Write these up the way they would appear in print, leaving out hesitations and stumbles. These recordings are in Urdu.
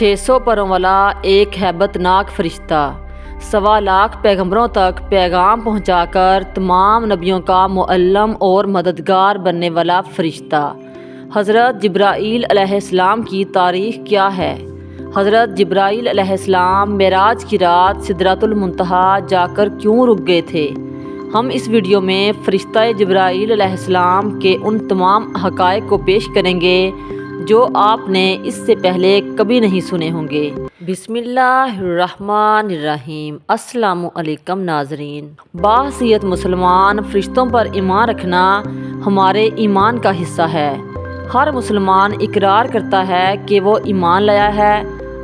600 پروں والا ایک ہیبت ناک فرشتہ 1.25 لاکھ پیغمبروں تک پیغام پہنچا کر تمام نبیوں کا معلم اور مددگار بننے والا فرشتہ۔ حضرت جبرائیل علیہ السلام کی تاریخ کیا ہے؟ حضرت جبرائیل علیہ السلام معراج کی رات سدرۃ المنتہا جا کر کیوں رک گئے تھے؟ ہم اس ویڈیو میں فرشتہ جبرائیل علیہ السلام کے ان تمام حقائق کو پیش کریں گے جو آپ نے اس سے پہلے کبھی نہیں سنے ہوں گے۔ بسم اللہ الرحمن الرحیم۔ السلام علیکم ناظرین۔ باحثیت مسلمان فرشتوں پر ایمان رکھنا ہمارے ایمان کا حصہ ہے۔ ہر مسلمان اقرار کرتا ہے کہ وہ ایمان لایا ہے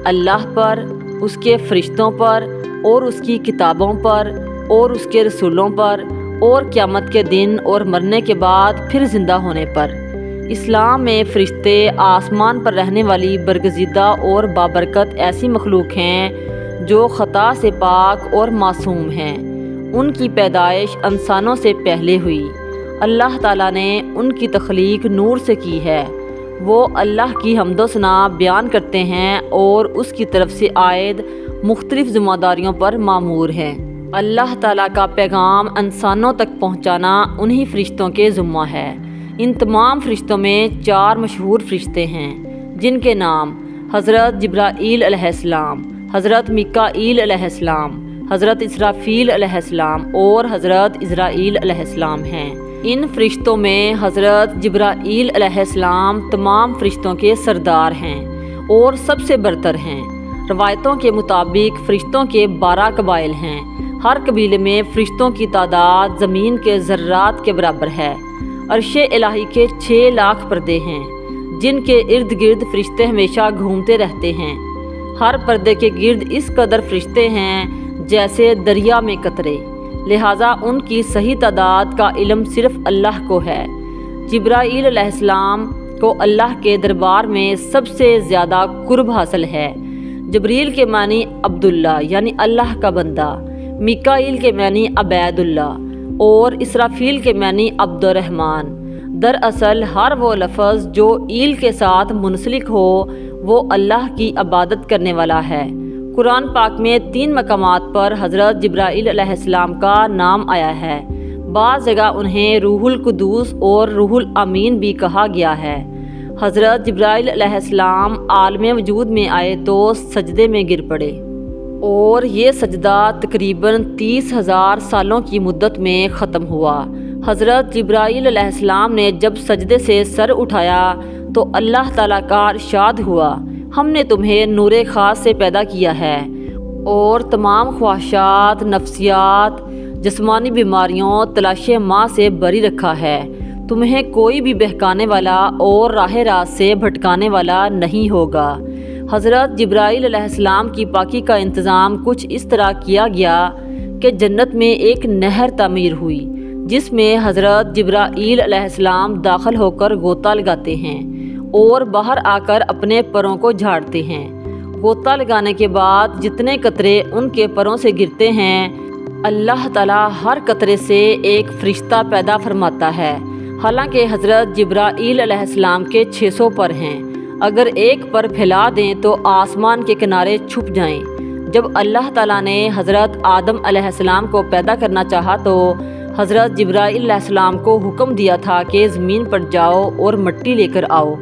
اللہ پر، اس کے فرشتوں پر اور اس کی کتابوں پر اور اس کے رسولوں پر اور قیامت کے دن اور مرنے کے بعد پھر زندہ ہونے پر۔ اسلام میں فرشتے آسمان پر رہنے والی برگزیدہ اور بابرکت ایسی مخلوق ہیں جو خطا سے پاک اور معصوم ہیں۔ ان کی پیدائش انسانوں سے پہلے ہوئی۔ اللہ تعالیٰ نے ان کی تخلیق نور سے کی ہے۔ وہ اللہ کی حمد و ثنا بیان کرتے ہیں اور اس کی طرف سے عائد مختلف ذمہ داریوں پر مامور ہیں۔ اللہ تعالیٰ کا پیغام انسانوں تک پہنچانا انہی فرشتوں کے ذمہ ہے۔ ان تمام فرشتوں میں 4 مشہور فرشتے ہیں جن کے نام حضرت جبرائیل علیہ السلام، حضرت میکائیل علیہ السلام، حضرت اسرافیل علیہ السلام اور حضرت عزرائیل علیہ السلام ہیں۔ ان فرشتوں میں حضرت جبرائیل علیہ السلام تمام فرشتوں کے سردار ہیں اور سب سے برتر ہیں۔ روایتوں کے مطابق فرشتوں کے 12 قبائل ہیں۔ ہر قبیلے میں فرشتوں کی تعداد زمین کے ذرات کے برابر ہے۔ عرش الہی کے 6 لاکھ پردے ہیں جن کے ارد گرد فرشتے ہمیشہ گھومتے رہتے ہیں۔ ہر پردے کے گرد اس قدر فرشتے ہیں جیسے دریا میں قطرے، لہٰذا ان کی صحیح تعداد کا علم صرف اللہ کو ہے۔ جبرائیل علیہ السلام کو اللہ کے دربار میں سب سے زیادہ قرب حاصل ہے۔ جبریل کے معنی عبداللہ یعنی اللہ کا بندہ، میکائیل کے معنی عبید اللہ اور اسرافیل کے معنی عبد الرحمن۔ دراصل ہر وہ لفظ جو ایل کے ساتھ منسلک ہو وہ اللہ کی عبادت کرنے والا ہے۔ قرآن پاک میں 3 مقامات پر حضرت جبرائیل علیہ السلام کا نام آیا ہے۔ بعض جگہ انہیں روح القدوس اور روح الامین بھی کہا گیا ہے۔ حضرت جبرائیل علیہ السلام عالم وجود میں آئے تو سجدے میں گر پڑے اور یہ سجدہ تقریباً 30,000 سالوں کی مدت میں ختم ہوا۔ حضرت جبرائیل علیہ السلام نے جب سجدے سے سر اٹھایا تو اللہ تعالیٰ کا ارشاد ہوا، ہم نے تمہیں نور خاص سے پیدا کیا ہے اور تمام خواہشات، نفسیات، جسمانی بیماریوں، تلاش ماں سے بری رکھا ہے۔ تمہیں کوئی بھی بہکانے والا اور راہ راست سے بھٹکانے والا نہیں ہوگا۔ حضرت جبرائیل علیہ السلام کی پاکی کا انتظام کچھ اس طرح کیا گیا کہ جنت میں ایک نہر تعمیر ہوئی جس میں حضرت جبرائیل علیہ السلام داخل ہو کر غوطہ لگاتے ہیں اور باہر آ کر اپنے پروں کو جھاڑتے ہیں۔ غوطہ لگانے کے بعد جتنے قطرے ان کے پروں سے گرتے ہیں اللہ تعالیٰ ہر قطرے سے ایک فرشتہ پیدا فرماتا ہے۔ حالانکہ حضرت جبرائیل علیہ السلام کے 600 پر ہیں، اگر ایک پر پھیلا دیں تو آسمان کے کنارے چھپ جائیں۔ جب اللہ تعالیٰ نے حضرت آدم علیہ السلام کو پیدا کرنا چاہا تو حضرت جبرائیل علیہ السلام کو حکم دیا تھا کہ زمین پر جاؤ اور مٹی لے کر آؤ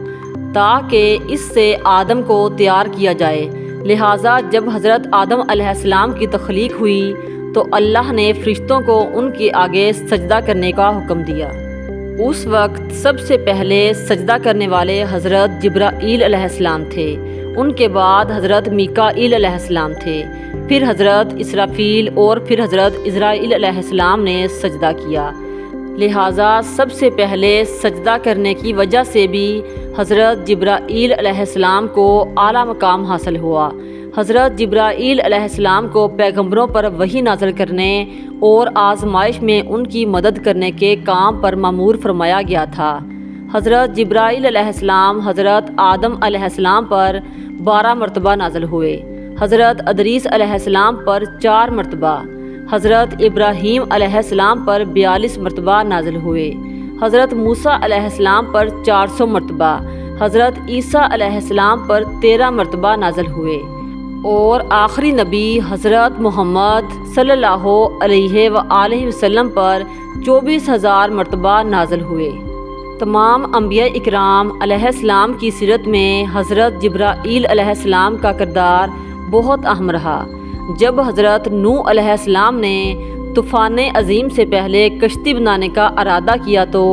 تاکہ اس سے آدم کو تیار کیا جائے۔ لہٰذا جب حضرت آدم علیہ السلام کی تخلیق ہوئی تو اللہ نے فرشتوں کو ان کے آگے سجدہ کرنے کا حکم دیا۔ اس وقت سب سے پہلے سجدہ کرنے والے حضرت جبرائیل علیہ السلام تھے، ان کے بعد حضرت میکائیل علیہ السلام تھے، پھر حضرت اسرافیل اور پھر حضرت عزرائیل علیہ السلام نے سجدہ کیا۔ لہٰذا سب سے پہلے سجدہ کرنے کی وجہ سے بھی حضرت جبرائیل علیہ السلام کو اعلیٰ مقام حاصل ہوا۔ حضرت جبرائیل علیہ السلام کو پیغمبروں پر وحی نازل کرنے اور آزمائش میں ان کی مدد کرنے کے کام پر مامور فرمایا گیا تھا۔ حضرت جبرائیل علیہ السلام حضرت آدم علیہ السلام پر 12 مرتبہ نازل ہوئے، حضرت ادریس علیہ السلام پر 4 مرتبہ، حضرت ابراہیم علیہ السلام پر 42 مرتبہ نازل ہوئے، حضرت موسیٰ علیہ السلام پر 400 مرتبہ، حضرت عیسیٰ علیہ السلام پر 13 مرتبہ نازل ہوئے اور آخری نبی حضرت محمد صلی اللہ علیہ وآلہ وسلم پر 24,000 مرتبہ نازل ہوئے۔ تمام انبیاء اکرام علیہ السلام کی سیرت میں حضرت جبرائیل علیہ السلام کا کردار بہت اہم رہا۔ جب حضرت نوح علیہ السلام نے طوفان عظیم سے پہلے کشتی بنانے کا ارادہ کیا تو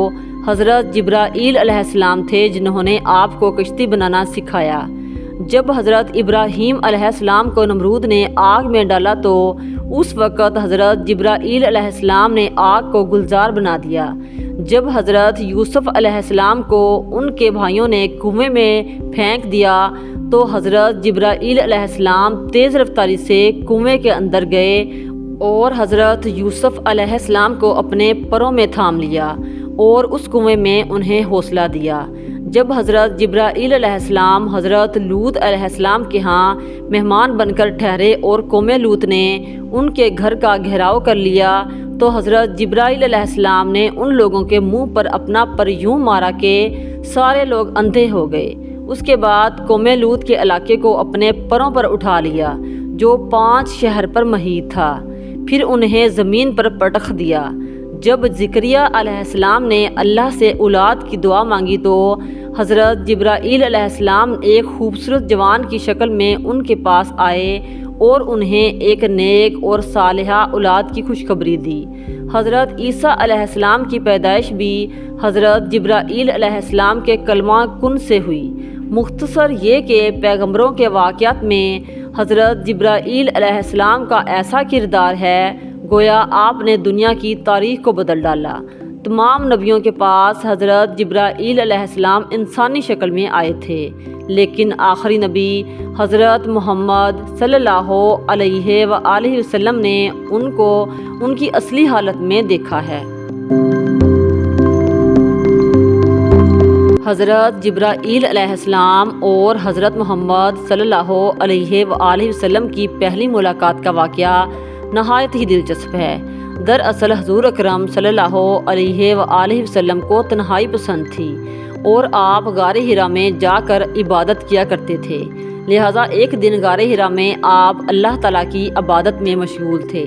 حضرت جبرائیل علیہ السلام تھے جنہوں نے آپ کو کشتی بنانا سکھایا۔ جب حضرت ابراہیم علیہ السلام کو نمرود نے آگ میں ڈالا تو اس وقت حضرت جبرائیل علیہ السلام نے آگ کو گلزار بنا دیا۔ جب حضرت یوسف علیہ السلام کو ان کے بھائیوں نے کنویں میں پھینک دیا تو حضرت جبرائیل علیہ السلام تیز رفتاری سے کنویں کے اندر گئے اور حضرت یوسف علیہ السلام کو اپنے پروں میں تھام لیا اور اس کنویں میں انہیں حوصلہ دیا۔ جب حضرت جبرائیل علیہ السلام حضرت لوط علیہ السلام کے ہاں مہمان بن کر ٹھہرے اور قوم لوط نے ان کے گھر کا گھیراؤ کر لیا تو حضرت جبرائیل علیہ السلام نے ان لوگوں کے منہ پر اپنا پر یوں مارا کہ سارے لوگ اندھے ہو گئے۔ اس کے بعد قوم لوط کے علاقے کو اپنے پروں پر اٹھا لیا جو 5 شہر پر محیط تھا، پھر انہیں زمین پر پٹخ دیا۔ جب زکریا علیہ السلام نے اللہ سے اولاد کی دعا مانگی تو حضرت جبرائیل علیہ السلام ایک خوبصورت جوان کی شکل میں ان کے پاس آئے اور انہیں ایک نیک اور صالحہ اولاد کی خوشخبری دی۔ حضرت عیسیٰ علیہ السلام کی پیدائش بھی حضرت جبرائیل علیہ السلام کے کلمہ کن سے ہوئی۔ مختصر یہ کہ پیغمبروں کے واقعات میں حضرت جبرائیل علیہ السلام کا ایسا کردار ہے گویا آپ نے دنیا کی تاریخ کو بدل ڈالا۔ تمام نبیوں کے پاس حضرت جبرائیل علیہ السلام انسانی شکل میں آئے تھے، لیکن آخری نبی حضرت محمد صلی اللہ علیہ وآلہ وسلم نے ان کو ان کی اصلی حالت میں دیکھا ہے۔ حضرت جبرائیل علیہ السلام اور حضرت محمد صلی اللہ علیہ وآلہ وسلم کی پہلی ملاقات کا واقعہ نہایت ہی دلچسپ ہے۔ دراصل حضور اکرم صلی اللہ علیہ وآلہ وسلم کو تنہائی پسند تھی اور آپ غار حرا میں جا کر عبادت کیا کرتے تھے، لہٰذا ایک دن غار حرا میں آپ اللہ تعالیٰ کی عبادت میں مشغول تھے۔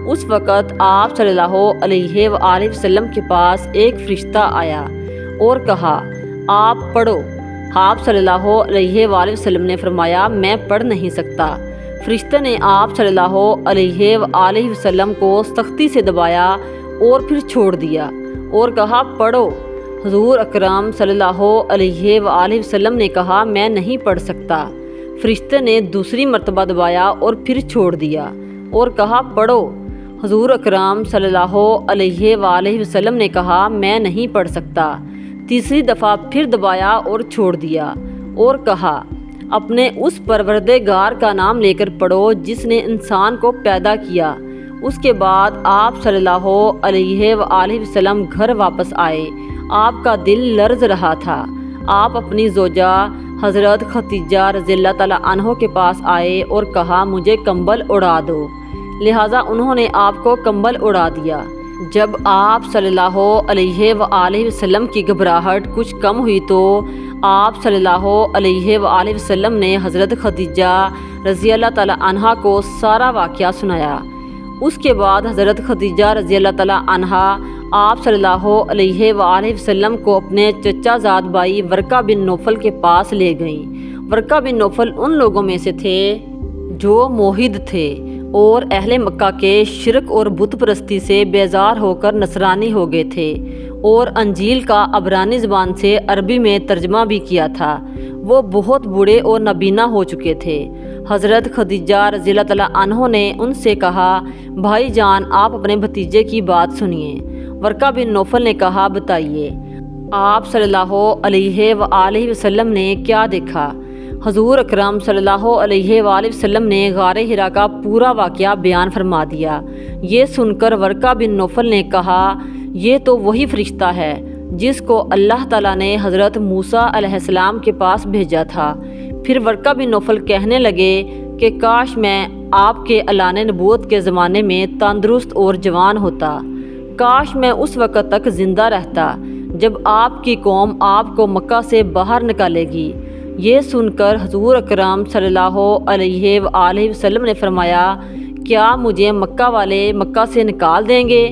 اس وقت آپ صلی اللہ علیہ وآلہ وسلم کے پاس ایک فرشتہ آیا اور کہا آپ پڑھو۔ آپ صلی اللہ علیہ وآلہ وسلم نے فرمایا میں پڑھ نہیں سکتا۔ فرشتے نے آپ صلی اللہ علیہ وآلہ وسلم کو سختی سے دبایا اور پھر چھوڑ دیا اور کہا پڑھو۔ حضور اکرم صلی اللہ علیہ وآلہ وسلم نے کہا میں نہیں پڑھ سکتا۔ فرشتے نے دوسری مرتبہ دبایا اور پھر چھوڑ دیا اور کہا پڑھو۔ حضور اکرم صلی اللہ علیہ وآلہ وسلم نے کہا میں نہیں پڑھ سکتا۔ تیسری دفعہ پھر دبایا اور چھوڑ دیا اور کہا اپنے اس پروردگار کا نام لے کر پڑھو جس نے انسان کو پیدا کیا۔ اس کے بعد آپ صلی اللہ علیہ وآلہ وسلم گھر واپس آئے۔ آپ کا دل لرز رہا تھا۔ آپ اپنی زوجہ حضرت خدیجہ رضی اللہ تعالیٰ عنہ کے پاس آئے اور کہا مجھے کمبل اڑا دو، لہٰذا انہوں نے آپ کو کمبل اڑا دیا۔ جب آپ صلی اللہ علیہ وآلہ وسلم کی گھبراہٹ کچھ کم ہوئی تو آپ صلی اللہ علیہ وآلہ وسلم نے حضرت خدیجہ رضی اللہ تعالیٰ عنہا کو سارا واقعہ سنایا۔ اس کے بعد حضرت خدیجہ رضی اللہ تعالیٰ عنہا آپ صلی اللہ علیہ وآلہ وسلم کو اپنے چچا زاد بھائی ورقہ بن نوفل کے پاس لے گئیں۔ ورقہ بن نوفل ان لوگوں میں سے تھے جو موحد تھے اور اہل مکہ کے شرک اور بت پرستی سے بیزار ہو کر نصرانی ہو گئے تھے اور انجیل کا عبرانی زبان سے عربی میں ترجمہ بھی کیا تھا۔ وہ بہت بوڑھے اور نابینا ہو چکے تھے۔ حضرت خدیجہ رضی اللہ تعالیٰ عنہ نے ان سے کہا بھائی جان آپ اپنے بھتیجے کی بات سنیے۔ ورقہ بن نوفل نے کہا بتائیے۔ آپ صلی اللہ علیہ وآلہ وسلم نے کیا دیکھا؟ حضور اکرم صلی اللہ علیہ وآلہ وسلم نے غار حرا کا پورا واقعہ بیان فرما دیا۔ یہ سن کر ورقہ بن نوفل نے کہا یہ تو وہی فرشتہ ہے جس کو اللہ تعالیٰ نے حضرت موسیٰ علیہ السلام کے پاس بھیجا تھا۔ پھر ورقہ بن نوفل کہنے لگے کہ کاش میں آپ کے اعلان نبوت کے زمانے میں تندرست اور جوان ہوتا، کاش میں اس وقت تک زندہ رہتا جب آپ کی قوم آپ کو مکہ سے باہر نکالے گی۔ یہ سن کر حضور اکرم صلی اللہ علیہ وآلہ وسلم نے فرمایا، کیا مجھے مکہ والے مکہ سے نکال دیں گے؟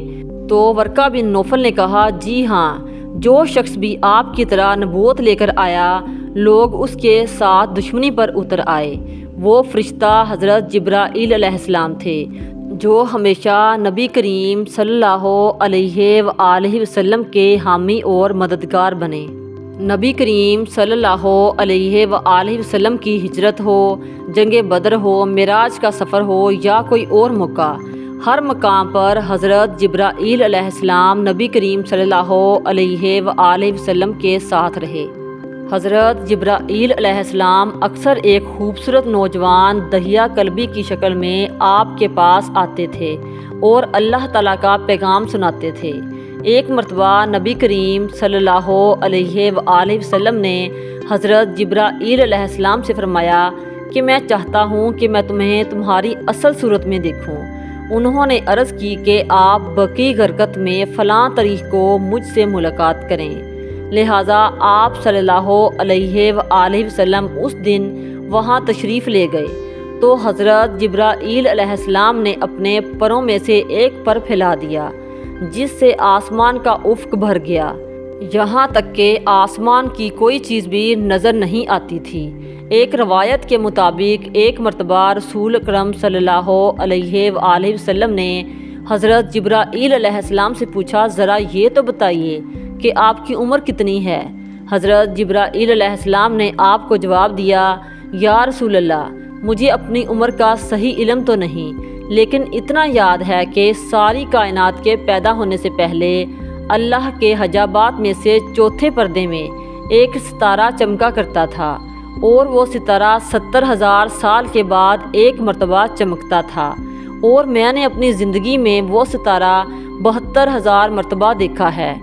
تو ورقہ بن نوفل نے کہا، جی ہاں، جو شخص بھی آپ کی طرح نبوت لے کر آیا، لوگ اس کے ساتھ دشمنی پر اتر آئے۔ وہ فرشتہ حضرت جبرائیل علیہ السلام تھے، جو ہمیشہ نبی کریم صلی اللہ علیہ وآلہ وسلم کے حامی اور مددگار بنے۔ نبی کریم صلی اللہ علیہ وآلہ وسلم کی ہجرت ہو، جنگ بدر ہو، معراج کا سفر ہو یا کوئی اور موقع، ہر مقام پر حضرت جبرائیل علیہ السلام نبی کریم صلی اللہ علیہ وآلہ وسلم کے ساتھ رہے۔ حضرت جبرائیل علیہ السلام اکثر ایک خوبصورت نوجوان دہیہ قلبی کی شکل میں آپ کے پاس آتے تھے اور اللہ تعالیٰ کا پیغام سناتے تھے۔ ایک مرتبہ نبی کریم صلی اللہ علیہ وآلہ وسلم نے حضرت جبرائیل علیہ السلام سے فرمایا کہ میں چاہتا ہوں کہ میں تمہیں تمہاری اصل صورت میں دیکھوں۔ انہوں نے عرض کی کہ آپ بقیع غرقت میں فلاں تاریخ کو مجھ سے ملاقات کریں۔ لہٰذا آپ صلی اللہ علیہ وآلہ وسلم اس دن وہاں تشریف لے گئے تو حضرت جبرائیل علیہ السلام نے اپنے پروں میں سے ایک پر پھیلا دیا، جس سے آسمان کا افق بھر گیا، یہاں تک کہ آسمان کی کوئی چیز بھی نظر نہیں آتی تھی۔ ایک روایت کے مطابق ایک مرتبہ رسول اکرم صلی اللہ علیہ وآلہ وسلم نے حضرت جبرائیل علیہ السلام سے پوچھا، ذرا یہ تو بتائیے کہ آپ کی عمر کتنی ہے؟ حضرت جبرائیل علیہ السلام نے آپ کو جواب دیا، یا رسول اللہ، مجھے اپنی عمر کا صحیح علم تو نہیں، لیکن اتنا یاد ہے کہ ساری کائنات کے پیدا ہونے سے پہلے اللہ کے حجابات میں سے چوتھے پردے میں ایک ستارہ چمکا کرتا تھا، اور وہ ستارہ 70,000 سال کے بعد ایک مرتبہ چمکتا تھا، اور میں نے اپنی زندگی میں وہ ستارہ 72,000 مرتبہ دیکھا ہے۔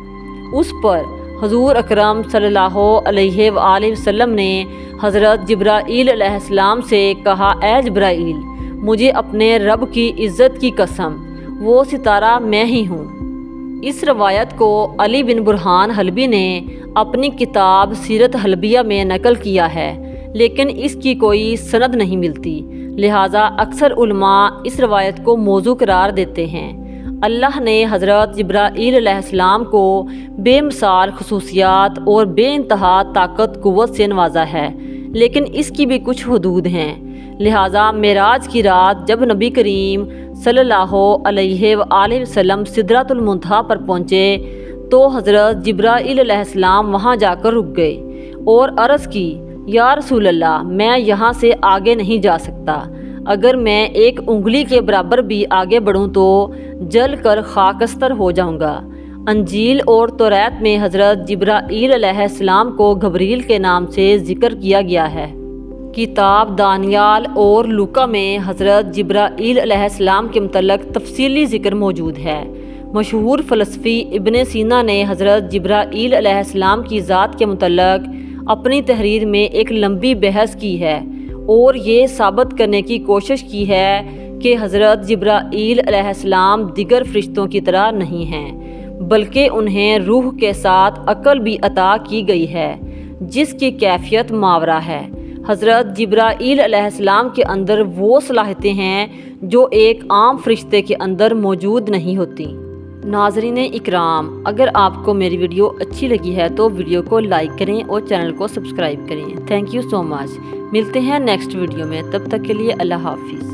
اس پر حضور اکرم صلی اللہ علیہ وآلہ وسلم نے حضرت جبرائیل علیہ السلام سے کہا، اے جبرائیل، مجھے اپنے رب کی عزت کی قسم، وہ ستارہ میں ہی ہوں۔ اس روایت کو علی بن برہان حلبی نے اپنی کتاب سیرت حلبیہ میں نقل کیا ہے، لیکن اس کی کوئی سند نہیں ملتی، لہٰذا اکثر علماء اس روایت کو موضوع قرار دیتے ہیں۔ اللہ نے حضرت جبرائیل علیہ السلام کو بے مثال خصوصیات اور بے انتہا طاقت قوت سے نوازا ہے، لیکن اس کی بھی کچھ حدود ہیں۔ لہٰذا معراج کی رات جب نبی کریم صلی اللہ علیہ وآلہ وسلم سدرۃ المنتہا پر پہنچے تو حضرت جبرائیل علیہ السلام وہاں جا کر رک گئے اور عرض کی، یا رسول اللہ، میں یہاں سے آگے نہیں جا سکتا، اگر میں ایک انگلی کے برابر بھی آگے بڑھوں تو جل کر خاکستر ہو جاؤں گا۔ انجیل اور توریت میں حضرت جبرائیل علیہ السلام کو گبریل کے نام سے ذکر کیا گیا ہے۔ کتاب دانیال اور لوکا میں حضرت جبرائیل علیہ السلام کے متعلق تفصیلی ذکر موجود ہے۔ مشہور فلسفی ابن سینا نے حضرت جبرائیل علیہ السلام کی ذات کے متعلق اپنی تحریر میں ایک لمبی بحث کی ہے اور یہ ثابت کرنے کی کوشش کی ہے کہ حضرت جبرائیل علیہ السلام دیگر فرشتوں کی طرح نہیں ہیں، بلکہ انہیں روح کے ساتھ عقل بھی عطا کی گئی ہے، جس کی کیفیت ماورا ہے۔ حضرت جبرائیل علیہ السلام کے اندر وہ صلاحیتیں ہیں جو ایک عام فرشتے کے اندر موجود نہیں ہوتی۔ ناظرین اکرام، اگر آپ کو میری ویڈیو اچھی لگی ہے تو ویڈیو کو لائک کریں اور چینل کو سبسکرائب کریں۔ تھینک یو سو مچ۔ ملتے ہیں نیکسٹ ویڈیو میں، تب تک کے لیے اللہ حافظ۔